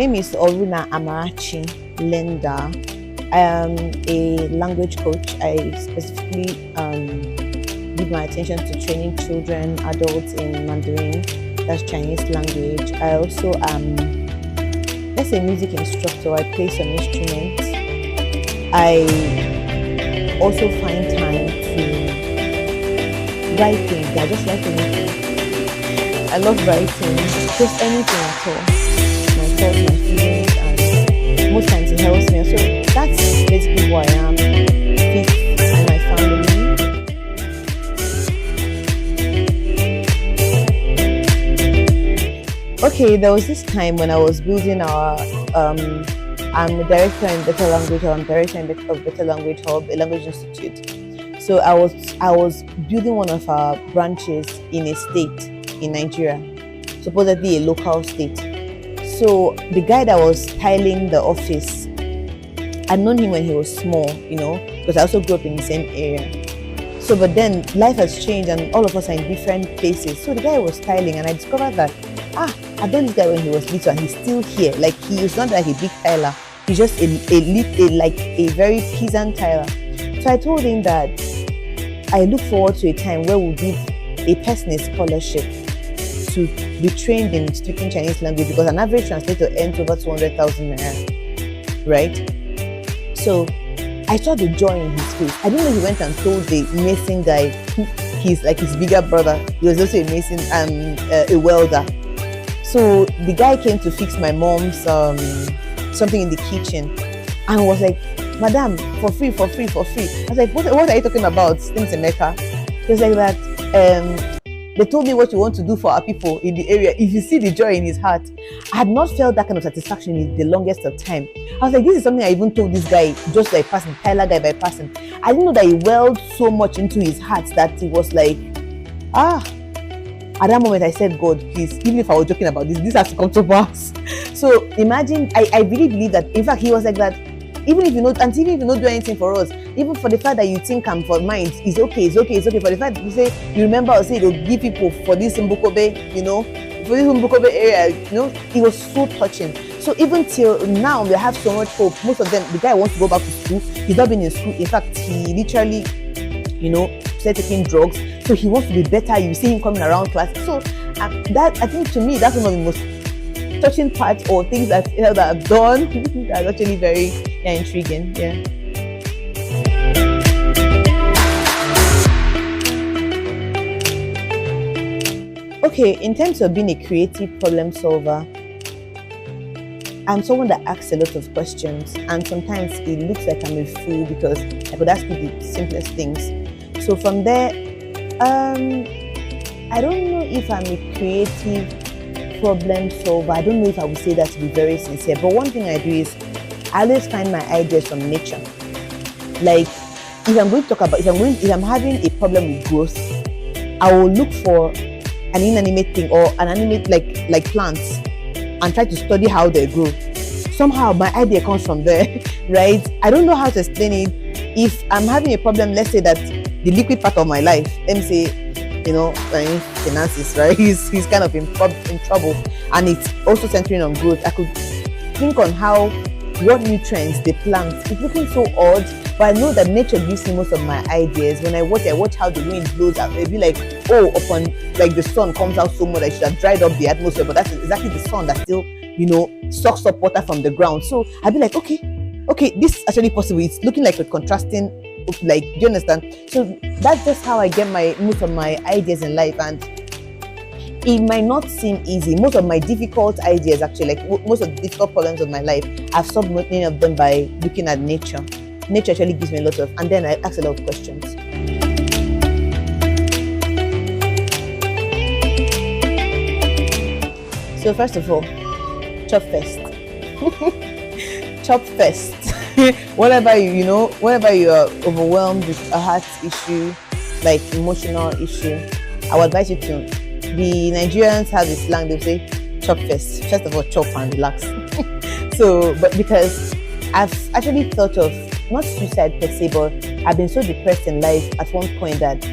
name is Oruna Amarachi Linda. I am a language coach. I specifically give my attention to training children, adults in Mandarin, that's Chinese language. I also am, let's say, music instructor. I play some instruments. I also find time to write things. I just write anything. I love writing, just anything at all. My thoughts, my feelings, and most times it helps me. So that's basically who I am, peace and my family. Okay, there was this time when I was building our, I'm a director in Better Language, or I'm director of Better Language Hub, a language institute. So I was building one of our branches in a state in Nigeria, supposedly a local state. So the guy that was tiling the office, I'd known him when he was small, because I also grew up in the same area. So, but then life has changed and all of us are in different places. So the guy was tiling and I discovered that, I've done this guy when he was little and he's still here. Like, he is not like a big tiler. He's just a very peasant tiler. So I told him that I look forward to a time where we'll give a person a scholarship to be trained in speaking Chinese language, because an average translator earns over 200,000 naira, right? So I saw the joy in his face. I didn't know he went and told the mason guy, he's like his bigger brother. He was also a mason and a welder. So the guy came to fix my mom's something in the kitchen and was like, "Madam, for free." I was like, what are you talking about? Things in Mecca. He was like that. They told me what you want to do for our people in the area. If you see the joy in his heart, I had not felt that kind of satisfaction in the longest of time. I was like, this is something I even told this guy just by passing, Tyler guy by passing. I didn't know that he welled so much into his heart that he was like, At that moment, I said, God, please, even if I was joking about this has to come to pass. So imagine, I really believe that, in fact, he was like that, even if you don't do anything for us, even for the fact that you think I'm for mind, it's okay. For the fact that you say, you remember, or say, they'll give people for this Mbukobe, for this Mbukobe area, it was so touching. So even till now, we have so much hope. Most of them, the guy wants to go back to school. He's not been in school. In fact, he literally, started taking drugs. So he wants to be better. You see him coming around class. So that, I think, to me, that's one of the most touching parts or things that I've done. That's actually very intriguing. Yeah. Okay, in terms of being a creative problem solver, I'm someone that asks a lot of questions, and sometimes it looks like I'm a fool because I could ask you the simplest things. So from there, I don't know if I'm a creative problem solver. I don't know if I would say that to be very sincere. But one thing I do is I always find my ideas from nature. Like, if I'm going to talk about, if I'm having a problem with growth, I will look for an inanimate thing or an animate like plants and try to study how they grow. Somehow my idea comes from there, right? I don't know how to explain it. If I'm having a problem, let's say that the liquid part of my life, let me say, finances, right? He's kind of in trouble, and it's also centering on growth. I could think on what nutrients they plant. It's looking so odd, but I know that nature gives me most of my ideas. When I watch how the wind blows out. It'll be like, the sun comes out so much, I should have dried up the atmosphere, but that's exactly the sun that still, sucks up water from the ground. So I'd be like, okay, this is actually possible. It's looking like a contrasting, do you understand? So that's just how I get most of my ideas in life, and it might not seem easy. Most of my difficult ideas, actually, most of the difficult problems of my life, I've solved many of them by looking at nature. Nature actually gives me a lot of, and then I ask a lot of questions. So first of all, chop first. Chop first. Whenever you are overwhelmed with a heart issue, like emotional issue, I would advise you to. The Nigerians have this slang, they say, chop first. First of all, chop and relax. So, but because I've actually thought of, not suicide per se, but I've been so depressed in life at one point that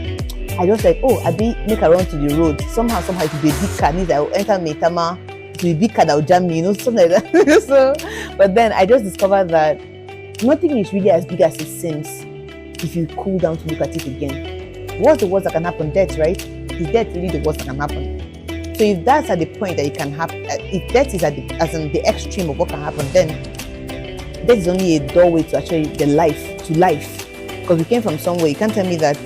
I just like, make a run to the road. Somehow it could be a big car. At least I will enter Maitama, to a big car that will jam me, something like that. So, but then I just discovered that nothing is really as big as it seems if you cool down to look at it again. What's the worst that can happen? Death, right? Is death really the worst that can happen? So if that's at the point that it can happen, if death is as in the extreme of what can happen, then death is only a doorway to actually to life. Because we came from somewhere. You can't tell me that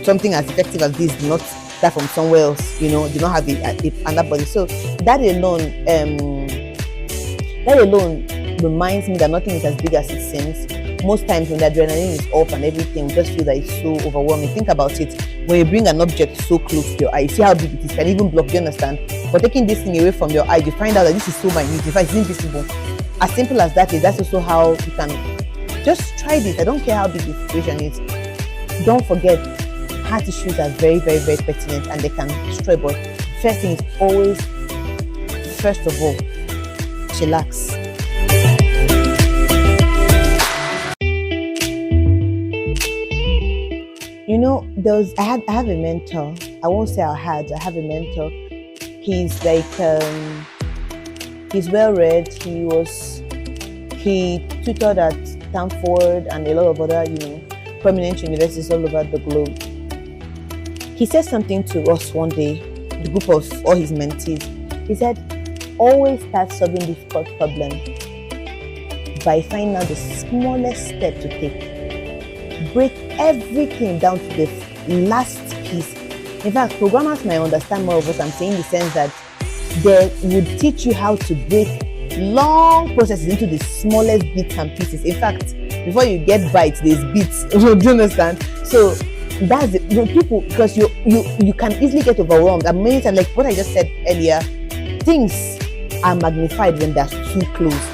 something as effective as this did not start from somewhere else, did not have another body. So that alone reminds me that nothing is as big as it seems. Most times when the adrenaline is up and everything, we just feel that it's so overwhelming. Think about it. When you bring an object so close to your eye, you see how big it is, can even block, do you understand? But taking this thing away from your eye, you find out that this is so minute, in fact, it's invisible. As simple as that is, that's also how you can just try this. I don't care how big the situation is. Don't forget, heart issues are very, very, very pertinent and they can destroy. But first thing is always, first of all, chillax. I have a mentor. I won't say I have a mentor. He's like, he's well read. He tutored at Stanford and a lot of other, prominent universities all over the globe. He said something to us one day, the group of all his mentees. He said, always start solving difficult problems by finding out the smallest step to take. Break everything down to the last piece. In fact, programmers might understand more of what I'm saying in the sense that they would teach you how to break long processes into the smallest bits and pieces. In fact, before you get bytes, there's bits. Do you understand? So that's it. People, because you can easily get overwhelmed. And many times, like what I just said earlier, things are magnified when they're too close.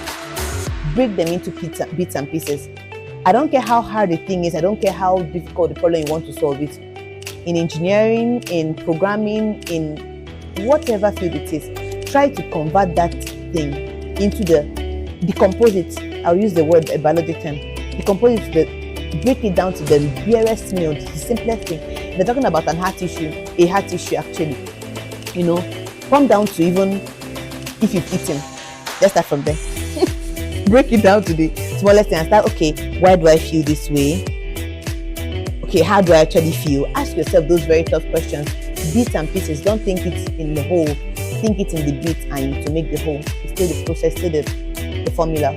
Break them into bits and pieces. I don't care how hard the thing is. I don't care how difficult the problem you want to solve it. In engineering, in programming, in whatever field it is, try to convert that thing into decompose it. I'll use the word, a biology term. Decompose it, break it down to the barest meal, the simplest thing. They're talking about a heart issue actually. Come down to even if you've eaten. Let's start from there. Break it down to the smallest thing and start, okay, why do I feel this way? Okay, how do I actually feel? Ask yourself those very tough questions. Bits and pieces. Don't think it in the whole. Think it in the bits and to make the whole. It's still the process, still the formula.